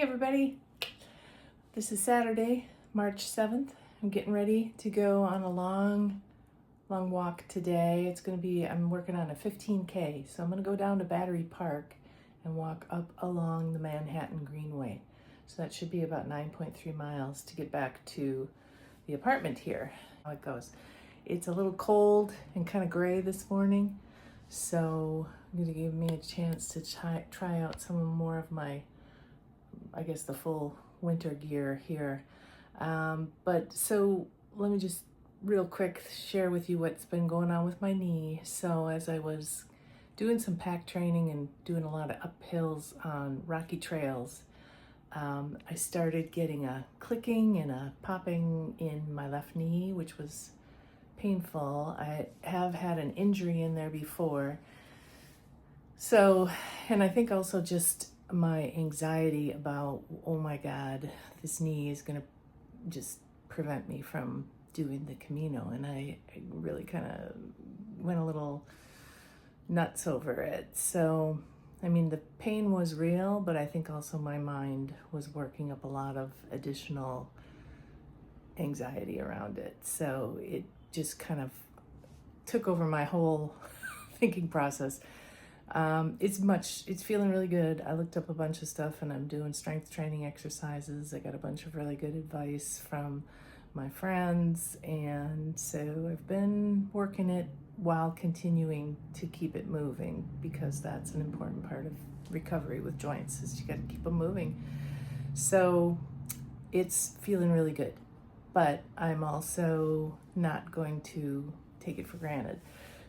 everybody. This is Saturday, March 7th. I'm getting ready to go on a long walk today. I'm working on a 15K. So I'm gonna go down to Battery Park and walk up along the Manhattan Greenway. So that should be about 9.3 miles to get back to the apartment here. How it goes. It's a little cold and kind of gray this morning. So I'm gonna give me a chance to try out some more of my, I guess, the full winter gear here. So let me just real quick share with you what's been going on with my knee. So as I was doing some pack training and doing a lot of uphills on rocky trails, I started getting a clicking and a popping in my left knee, which was painful. I have had an injury in there before. So, and I think also just my anxiety about, oh my God, this knee is gonna just prevent me from doing the Camino. And I really kind of went a little nuts over it. So, I mean, the pain was real, but I think also my mind was working up a lot of additional anxiety around it. So it just kind of took over my whole thinking process. It's feeling really good. I looked up a bunch of stuff and I'm doing strength training exercises. I got a bunch of really good advice from my friends. And so I've been working it while continuing to keep it moving, because that's an important part of recovery with joints, is you got to keep them moving. So it's feeling really good, but I'm also not going to take it for granted.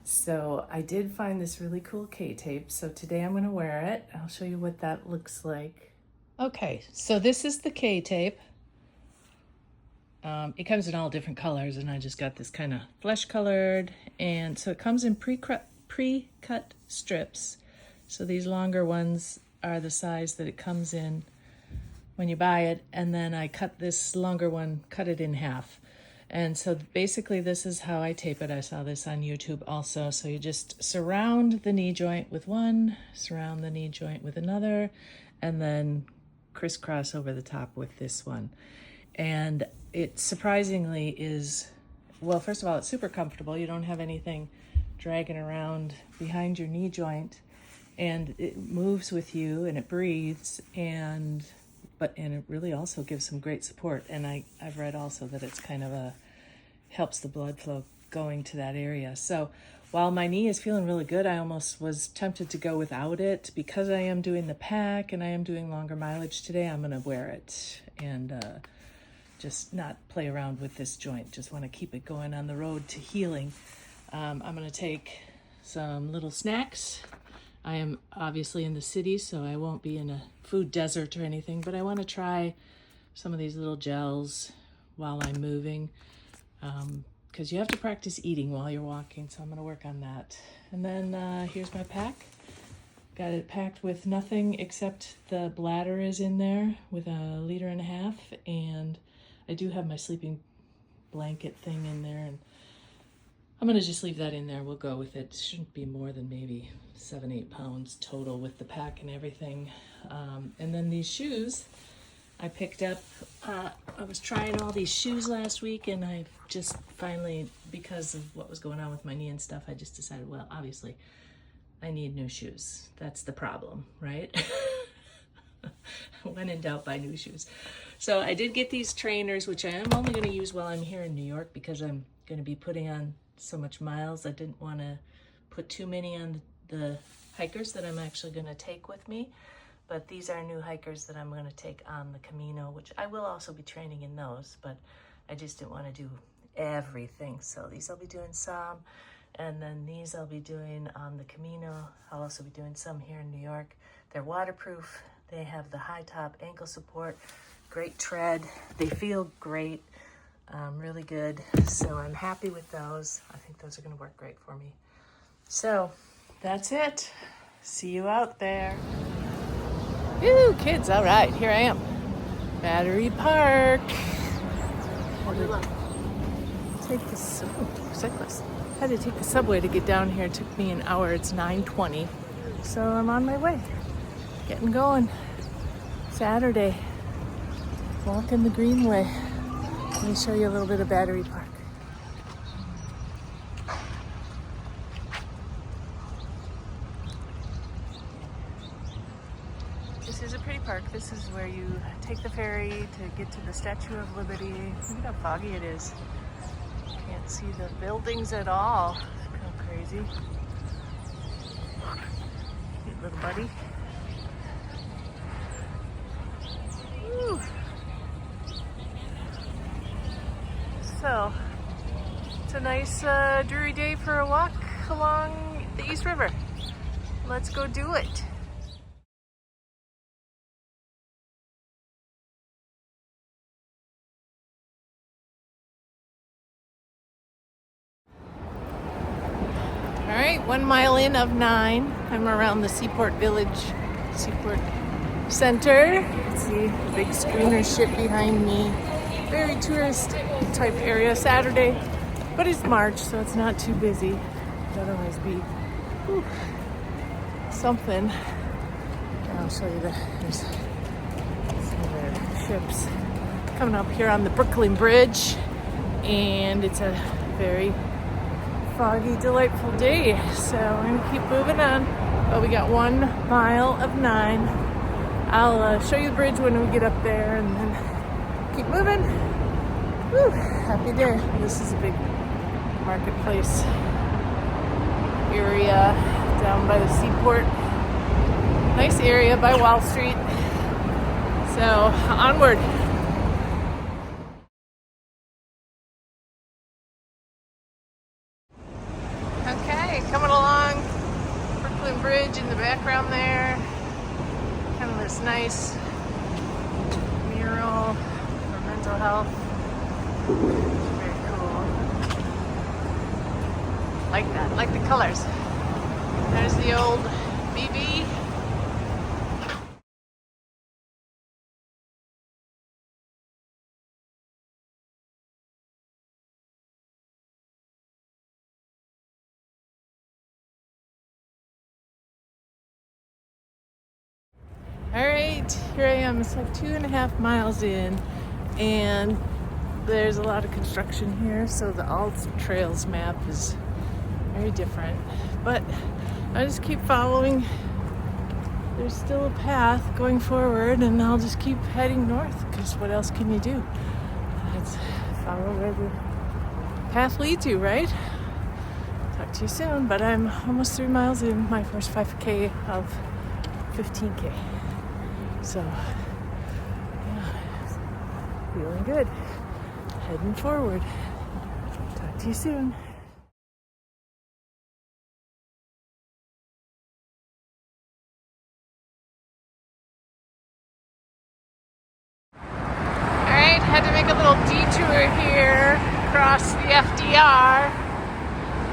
So I did find this really cool K-tape. So today I'm going to wear it. I'll show you what that looks like. Okay, so this is the K-tape. It comes in all different colors, and I just got this kind of flesh colored. And so it comes in pre-cut strips. So these longer ones are the size that it comes in when you buy it. And then I cut this longer one, cut it in half. And so basically this is how I tape it. I saw this on YouTube also. So you just surround the knee joint with one, surround the knee joint with another, and then crisscross over the top with this one. And it surprisingly is, well, first of all, it's super comfortable. You don't have anything dragging around behind your knee joint, and it moves with you and it breathes, and it really also gives some great support. And I've read also that it's kind of helps the blood flow going to that area. So while my knee is feeling really good, I almost was tempted to go without it. Because I am doing the pack and I am doing longer mileage today, I'm gonna wear it and just not play around with this joint. Just wanna keep it going on the road to healing. I'm gonna take some little snacks. I am obviously in the city, so I won't be in a food desert or anything, but I want to try some of these little gels while I'm moving, because you have to practice eating while you're walking, so I'm going to work on that. And then here's my pack. Got it packed with nothing except the bladder is in there with 1.5 liters, and I do have my sleeping blanket thing in there, and I'm going to just leave that in there. We'll go with it. It shouldn't be more than maybe 7-8 pounds total with the pack and everything. And then these shoes I picked up. I was trying all these shoes last week, and I just finally, because of what was going on with my knee and stuff, I just decided, well, obviously I need new shoes. That's the problem, right? When in doubt, buy new shoes. So I did get these trainers, which I am only going to use while I'm here in New York, because I'm going to be putting on so much miles. I didn't want to put too many on the hikers that I'm actually going to take with me, but these are new hikers that I'm going to take on the Camino, which I will also be training in those, but I just didn't want to do everything. So these I'll be doing some, and then these I'll be doing on the Camino. I'll also be doing some here in New York. They're waterproof. They have the high top ankle support, great tread. They feel great. Really good. So I'm happy with those. I think those are going to work great for me. So that's it. See you out there. Woo, kids. All right, here I am. Battery Park. Take the cyclist. Had to take the subway to get down here. It took me an hour. It's 9:20. So I'm on my way. Getting going. Saturday, walking the Greenway. Let me show you a little bit of Battery Park. This is a pretty park. This is where you take the ferry to get to the Statue of Liberty. Look at how foggy it is. Can't see the buildings at all. It's kind of crazy. Cute little buddy. Woo. So, it's a nice dreary day for a walk along the East River. Let's go do it. All right, 1 mile in of 9. I'm around the Seaport Village, Seaport Center. You can see the big schooner ship behind me. Very tourist type area. Saturday, but it's March, so it's not too busy. It'd otherwise be something. And I'll show you there's some of their ships coming up here on the Brooklyn Bridge, and it's a very foggy, delightful day. So we're gonna keep moving on. But we got 1 mile of 9. I'll show you the bridge when we get up there, and then keep moving. Woo, happy day. This is a big marketplace area down by the seaport. Nice area by Wall Street. So onward. Okay, coming along Brooklyn Bridge in the background there. Kind of this nice mural for mental health. Very cool. Like that, like the colors. There's the old BB. All right, here I am. It's like 2.5 miles in, and there's a lot of construction here, so the Alt Trails map is very different. But I just keep following. There's still a path going forward, and I'll just keep heading north, because what else can you do? Let's follow where the path leads you, right? Talk to you soon, but I'm almost 3 miles in, my first 5K of 15K. So, yeah, feeling good. Heading forward. Talk to you soon. Alright, had to make a little detour here across the FDR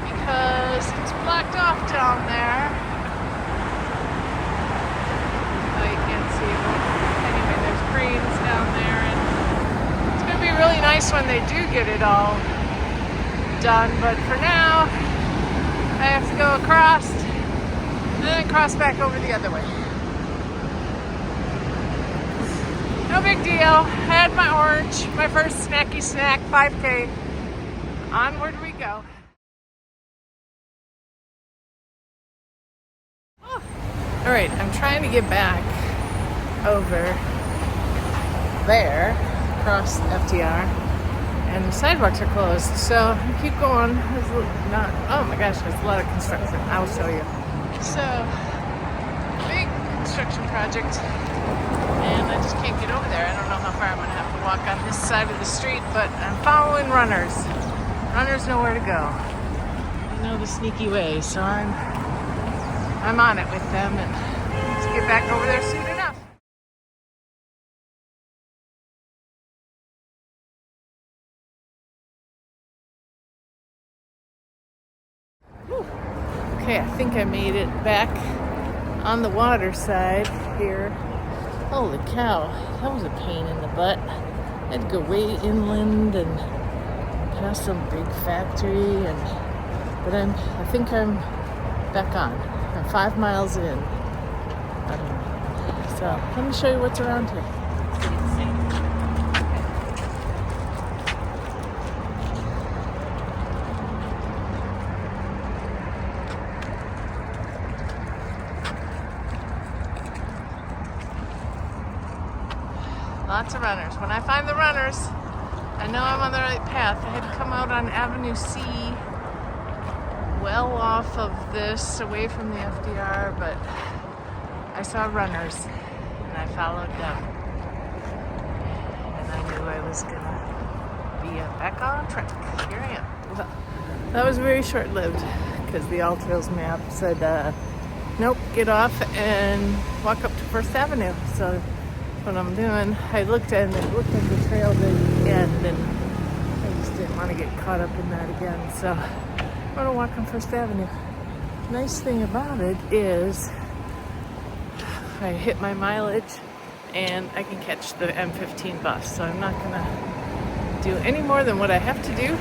because it's blocked off down there. Cranes down there, and it's going to be really nice when they do get it all done, but for now I have to go across and then cross back over the other way. No big deal. I had my orange, my first snacky snack, 5K. Onward we go. Oh. All right, I'm trying to get back over there across the FDR, and the sidewalks are closed, so I keep going. Oh my gosh, there's a lot of construction. I'll show you. So, big construction project, and I just can't get over there. I don't know how far I'm gonna have to walk on this side of the street, but I'm following runners. Runners know where to go. They know the sneaky way, so I'm on it with them, and let's get back over there soon enough. Okay, I think I made it back on the water side here. Holy cow, that was a pain in the butt. I had to go way inland and past some big factory, but I think I'm back on. I'm 5 miles in. I don't know. So let me show you what's around here. Lots of runners. When I find the runners, I know I'm on the right path. I had to come out on Avenue C, well off of this, away from the FDR, but I saw runners and I followed them. And I knew I was gonna be back on track. Here I am. Well, that was very short-lived because the All Trails map said, nope, get off and walk up to First Avenue. So what I'm doing, I looked and it looked like the trail did end, and I just didn't want to get caught up in that again. So I'm gonna walk on First Avenue. Nice thing about it is I hit my mileage and I can catch the M15 bus. So I'm not gonna do any more than what I have to do.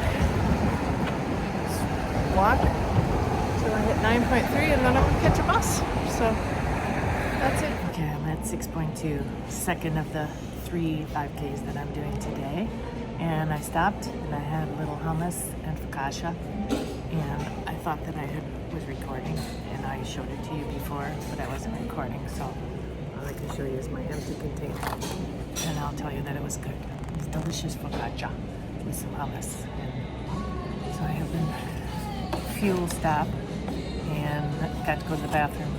Just walk till I hit 9.3 and then I'm gonna catch a bus. So that's it. Okay, I'm at 6.2, second of the 3 5Ks that I'm doing today. And I stopped and I had a little hummus and focaccia. And I thought that I was recording and I showed it to you before, but I wasn't recording. So all I can show you is my empty container. And I'll tell you that it was good. It's delicious focaccia with some hummus. And so I have been fuel stop and got to go to the bathroom.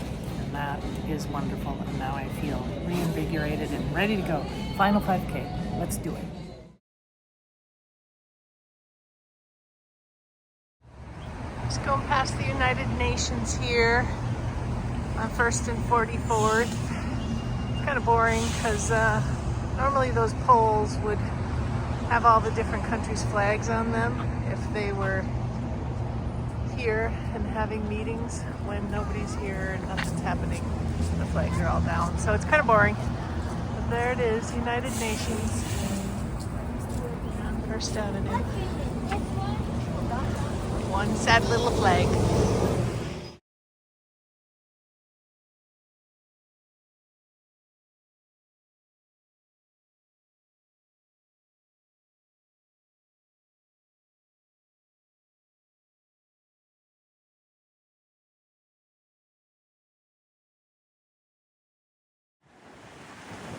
That is wonderful, and now I feel reinvigorated and ready to go. Final 5K. Let's do it. Just going past the United Nations here on 1st and 44th. It's kind of boring because normally those poles would have all the different countries' flags on them if they were here and having meetings. When nobody's here and nothing's happening, the flags are all down. So it's kind of boring. But there it is, United Nations on First Avenue. One sad little flag.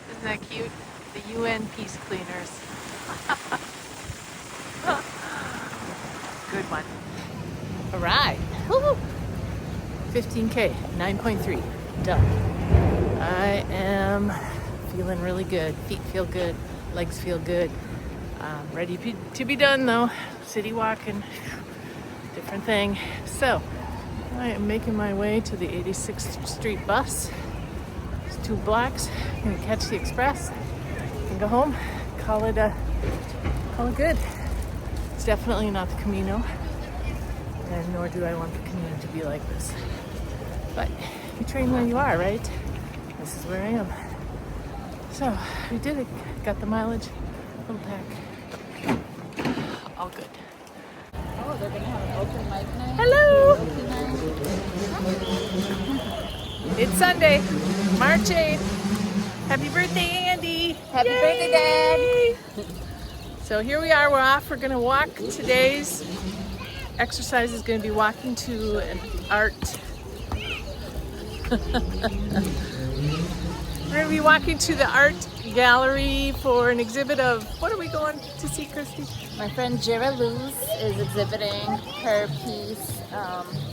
Isn't that cute? The UN peace cleaners. Good one. All right. Woo-hoo. 15K, 9.3, done. I am feeling really good. Feet feel good, legs feel good. Ready to be done though. City walking, different thing. So I am making my way to the 86th Street bus. 2 blocks. I'm gonna catch the express and go home. Call it good. It's definitely not the Camino, and nor do I want the Camino to be like this. But you train where you are, right? This is where I am. So we did it. Got the mileage. Little pack. All good. Oh, they're gonna have an open mic night. Hello. Open night. It's Sunday, March 8th. Happy birthday, Andy. Happy birthday, Dad. So here we are, we're off. We're gonna walk. Today's exercise is gonna be walking to an art. We're gonna be walking to the art gallery for an exhibit of, what are we going to see, Christy? My friend Jera Luz is exhibiting her piece.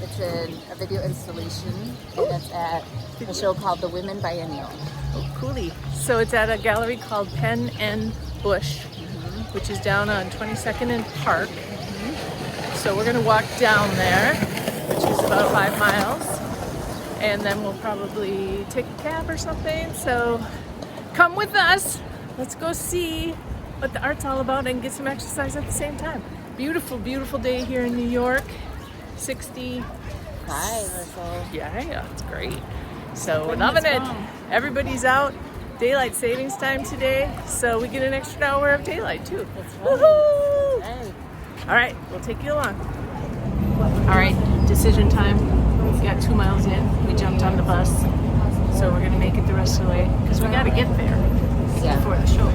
It's a video installation, and it's at a show called The Women Biennial. Oh, coolie. So it's at a gallery called Pen and Bush, which is down on 22nd and Park. So we're gonna walk down there, which is about 5 miles, and then we'll probably take a cab or something. So come with us. Let's go see what the art's all about and get some exercise at the same time. Beautiful, beautiful day here in New York. 65 or so. Yeah, it's great. So we're loving it. Everybody's out. Daylight savings time today, so we get an extra hour of daylight too. That's right. Woohoo! Right. All right, we'll take you along. All right, decision time. We got 2 miles in. We jumped on the bus. so we're gonna make it the rest of the way because we gotta get there before the show.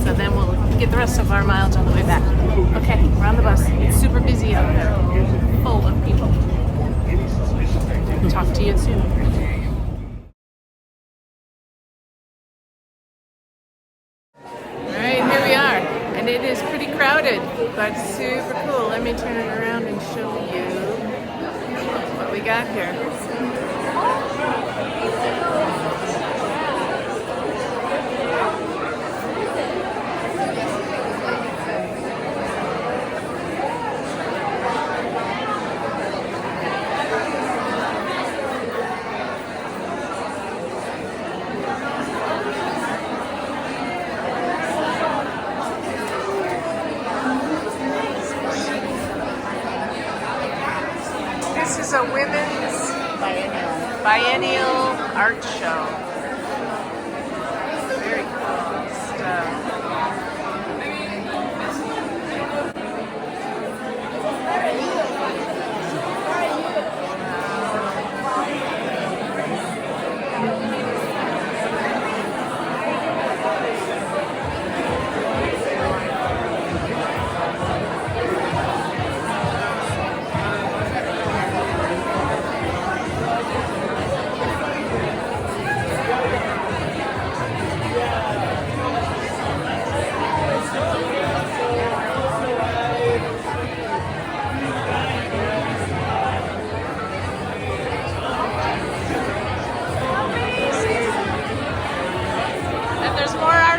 So then we'll get the rest of our miles on the way back. Okay, we're on the bus. It's super busy out there, full of people. Talk to you soon. Alright, here we are. And it is pretty crowded, but super cool. Let me turn it around and show you what we got here. This is a women's biennial art show. Very cool stuff.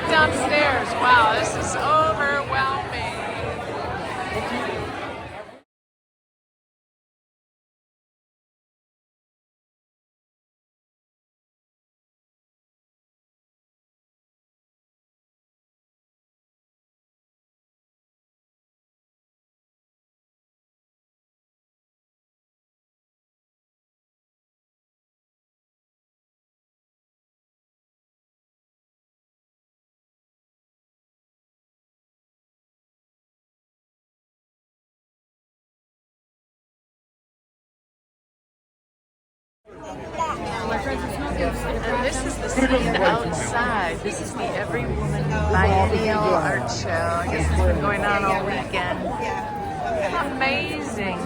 Downstairs. Wow, this is overwhelming. And this is the scene outside. This is the Every Woman Biennial Art Show. I guess it's been going on all weekend. Amazing.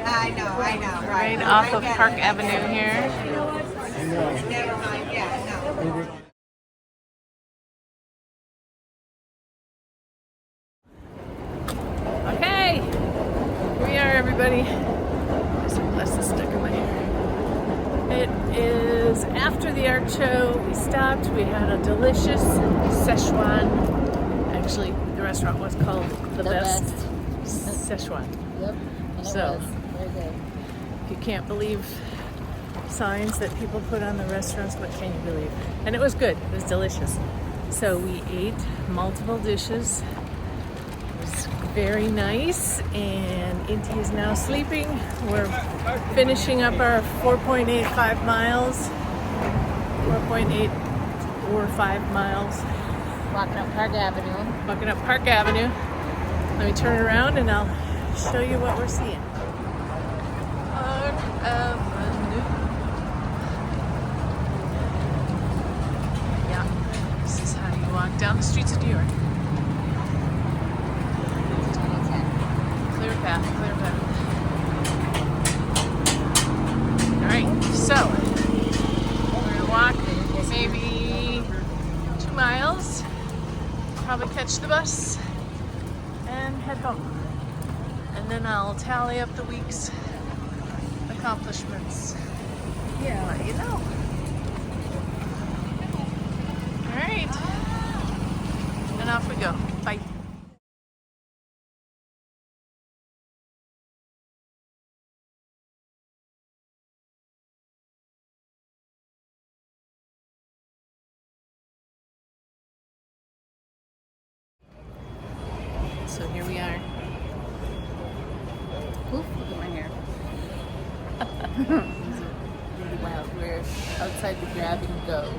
I know. Right off of Park Avenue here. Never mind, yeah, no. Okay, here we are, everybody. There's some glasses stuck in my hair. It is after the art show. We stopped. We had a delicious Szechuan. Actually, the restaurant was called The Best Szechuan. Yep. And So, it was very good. You can't believe signs that people put on the restaurants. What can you believe? And it was good. It was delicious. So we ate multiple dishes. It was very nice. And Inti is now sleeping. We're finishing up our 4.85 miles. 4.845 miles. Walking up Park Avenue. Walking up Park Avenue. Let me turn around and I'll show you what we're seeing. Park Avenue. Yeah, this is how you walk down the streets of New York. 2010. Clear path, clear path. Alright, so we're gonna walk maybe 2 miles, probably catch the bus, and head home. And then I'll tally up the week's accomplishments. Yeah, let you know. Alright. And off we go. Bye. So here we are. Oof, look at my hair. Wow, we're outside the grab and go.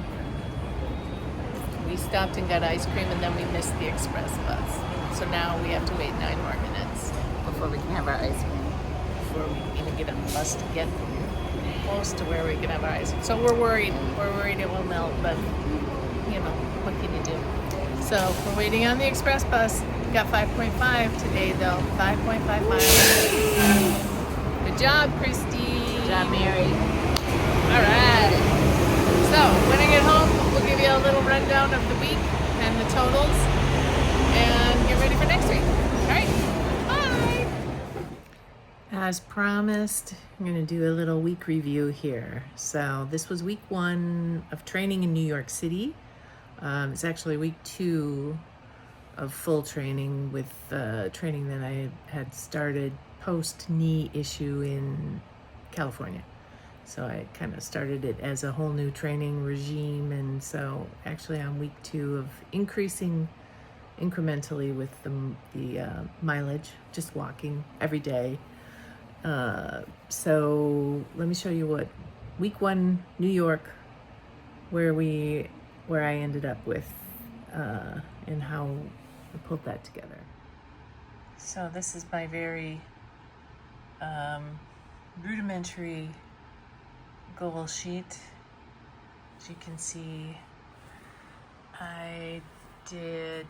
We stopped and got ice cream and then we missed the express bus. So now we have to wait 9 more minutes Before we can have our ice cream. before we can even get on the bus to get close to where we can have ice. So we're worried. We're worried it will melt, but you know, what can you do? So we're waiting on the express bus. We got 5.5 today though. 5.5 miles. Good job, Christy. Good job, Mary. All right. So when I get home, we'll give you a little rundown of the week and the totals, and get ready for next week. All right. Bye. As promised, I'm going to do a little week review here. So this was week 1 of training in New York City. It's actually week 2 of full training with training that I had started post knee issue in California. So I kind of started it as a whole new training regime, and so actually on week 2 of increasing incrementally with the mileage, just walking every day. So let me show you what week 1 New York, where I ended up with and how I pulled that together. So this is my very rudimentary goal sheet. As you can see, I did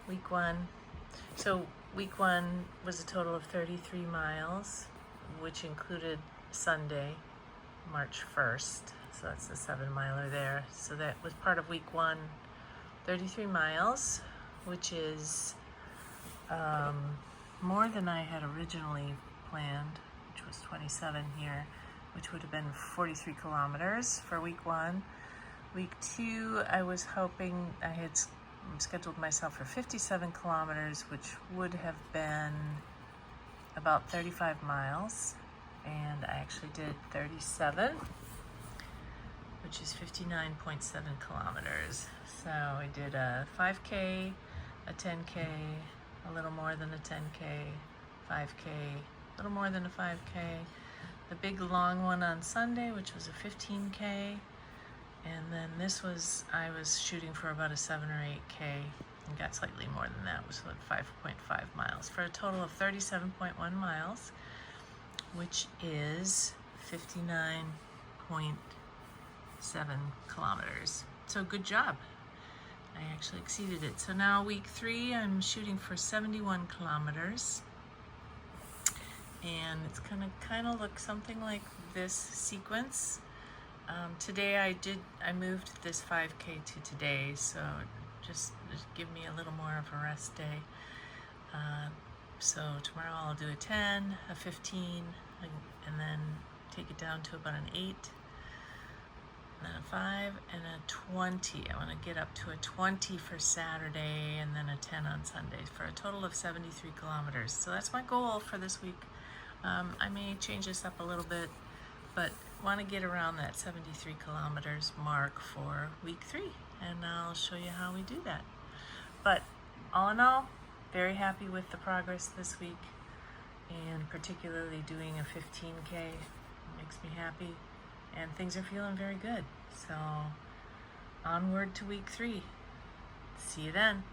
week 1. So week 1 was a total of 33 miles, which included Sunday, March 1st. So that's the 7-miler there. So that was part of week 1, 33 miles, which is more than I had originally planned, which was 27 here, which would have been 43 kilometers for week 1. Week 2, I was hoping, I had scheduled myself for 57 kilometers, which would have been about 35 miles, and I actually did 37, which is 59.7 kilometers. So I did a 5K, a 10K, a little more than a 10K, 5K, a little more than a 5K, the big long one on Sunday, which was a 15K, and then this was, I was shooting for about a 7 or 8K, and got slightly more than that, which was 5.5 miles, for a total of 37.1 miles, which is 59.7 kilometers. So good job. I actually exceeded it. So now week 3, I'm shooting for 71 kilometers. And it's gonna kind of look something like this sequence. Today I moved this 5K to today, so just give me a little more of a rest day. So tomorrow I'll do a 10, a 15, and then take it down to about an 8, and then a 5, and a 20. I want to get up to a 20 for Saturday, and then a 10 on Sunday, for a total of 73 kilometers. So that's my goal for this week. I may change this up a little bit, but want to get around that 73 kilometers mark for week 3, and I'll show you how we do that. But all in all, very happy with the progress this week, and particularly doing a 15K makes me happy, and things are feeling very good. So onward to week 3. See you then.